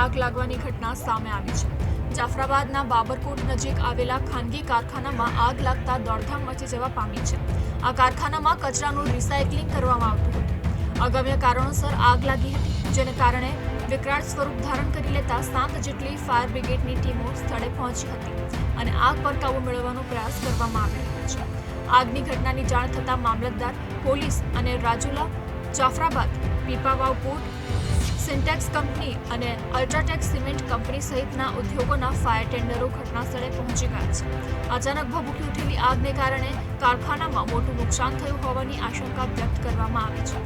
આગ લાગવાની ઘટના સામે આવી છે। જાફરાબાદના બાબરકોટ નજીક આવેલા ખાનગી કારખાનામાં આગ લાગતા દોડધામ મચી જવા પામી છે। આ કારખાનામાં કચરાનું રિસાયકલિંગ કરવામાં આવતું હતું। અગમ્ય કારણોસર આગ લાગી હતી, જેને કારણે વિકરાળ સ્વરૂપ ધારણ કરી લેતા 7 જેટલી ફાયર બ્રિગેડની ટીમો સ્થળે પહોંચી હતી અને આગ પર કાબુ મેળવવાનો પ્રયાસ કરવામાં આવી રહ્યો છે। આગની ઘટનાની જાણ થતાં મામલતદાર, પોલીસ અને Rajula, Jafrabad, Pipavav port, syntax company અને અલ્ટ્રાટેક સિમેન્ટ કંપની સહિતના ઉદ્યોગોના ફાયર ટેન્ડરો ઘટનાસ્થળે પહોંચી ગયા છે। અચાનક ભભૂકી ઉઠેલી આગને કારણે કારખાનામાં મોટું નુકસાન થયું હોવાની આશંકા વ્યક્ત કરવામાં આવી છે।